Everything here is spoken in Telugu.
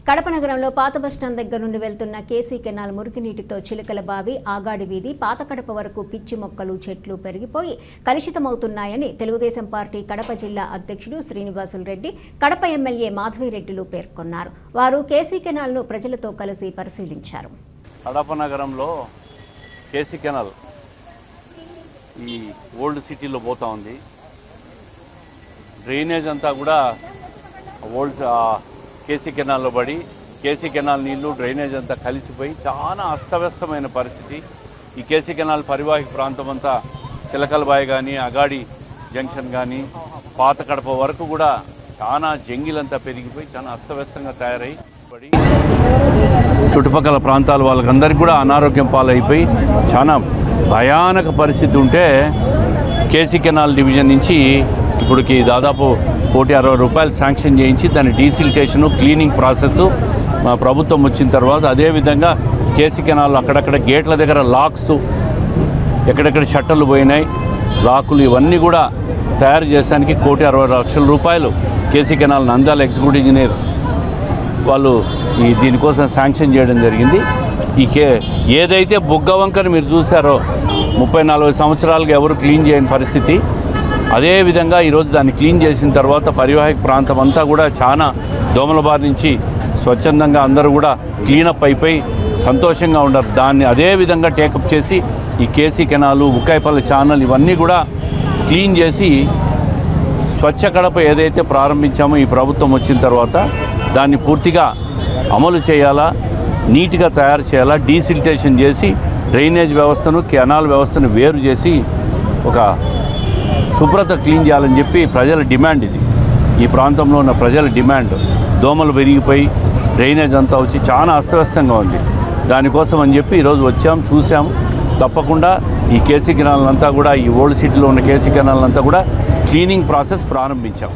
కడప నగరంలో పాత బస్టాండ్ దగ్గర నుండి వెళ్తున్న కేసీ కెనాల్ మురికి నీటితో చిలకల బావి, ఆగాడి వీధి, పాత కడప వరకు పిచ్చి మొక్కలు, చెట్లు పెరిగిపోయి కలుషితమవుతున్నాయని తెలుగుదేశం పార్టీ కడప జిల్లా అధ్యక్షుడు శ్రీనివాసులు రెడ్డి, కడప ఎమ్మెల్యే మాధవిరెడ్డిలు పేర్కొన్నారు. వారు కేసీ కెనాల్ను ప్రజలతో కలిసి పరిశీలించారు. కడప నగరంలో కేసీ కెనాల్ ఈ ఓల్డ్ సిటీలో పోతా ఉంది. డ్రైనేజ్ అంతా కూడా ఓల్డ్ కేసీ కెనాల్లో పడి కేసీ కెనాల్ నీళ్లు డ్రైనేజ్ అంతా కలిసిపోయి చాలా అస్తవ్యస్తమైన పరిస్థితి. ఈ కేసీ కెనాల్ పరివాహిక ప్రాంతం అంతా చిలకలబాయి కానీ, అగాడి జంక్షన్ కానీ, పాత కడప వరకు కూడా చాలా జంగిలంతా పెరిగిపోయి చాలా అస్తవ్యస్తంగా తయారై పడి చుట్టుపక్కల ప్రాంతాల వాళ్ళకందరికీ కూడా అనారోగ్యం పాలైపోయి చాలా భయానక పరిస్థితి ఉంటే కేసీ కెనాల్ డివిజన్ నుంచి ఇప్పటికి దాదాపు ₹160 శాంక్షన్ చేయించి దాని డీసిల్టేషను, క్లీనింగ్ ప్రాసెస్ మా ప్రభుత్వం వచ్చిన తర్వాత, అదేవిధంగా కేసీ కెనాల్ అక్కడక్కడ గేట్ల దగ్గర లాక్స్, ఎక్కడెక్కడ షట్టర్లు పోయినాయి, లాకులు ఇవన్నీ కూడా తయారు చేసానికి ₹160,00,000 KC canal Nandyal executive engineer వాళ్ళు దీనికోసం శాంక్షన్ చేయడం జరిగింది. ఏదైతే బుగ్గవంకని మీరు చూసారో 30-40 సంవత్సరాలుగా ఎవరు క్లీన్ చేయని పరిస్థితి, అదేవిధంగా ఈరోజు దాన్ని క్లీన్ చేసిన తర్వాత పరివాహిక ప్రాంతం అంతా కూడా చాలా దోమల బారి నుంచి స్వచ్ఛందంగా అందరూ కూడా క్లీనప్ అయిపోయి సంతోషంగా ఉండరు. దాన్ని అదేవిధంగా టేకప్ చేసి ఈ కేసీ కెనాలు, ఉక్కాయపల్లి ఛానల్ ఇవన్నీ కూడా క్లీన్ చేసి స్వచ్ఛ కడప ఏదైతే ప్రారంభించామో ఈ ప్రభుత్వం వచ్చిన తర్వాత దాన్ని పూర్తిగా అమలు చేయాలా, నీట్గా తయారు చేయాలా, డీసిల్టేషన్ చేసి డ్రైనేజ్ వ్యవస్థను, కెనాల్ వ్యవస్థను వేరు చేసి ఒక శుభ్రత క్లీన్ చేయాలని చెప్పి ప్రజల డిమాండ్. ఇది ఈ ప్రాంతంలో ఉన్న ప్రజల డిమాండ్. దోమలు పెరిగిపోయి డ్రైనేజ్ అంతా వచ్చి చాలా అస్తవ్యస్తంగా ఉంది. దానికోసం అని చెప్పి ఈరోజు వచ్చాం, చూసాం. తప్పకుండా ఈ కేసీ కెనాల్ అంతా కూడా, ఈ ఓల్డ్ సిటీలో ఉన్న కేసీ కెనాల్ అంతా కూడా క్లీనింగ్ ప్రాసెస్ ప్రారంభించాం.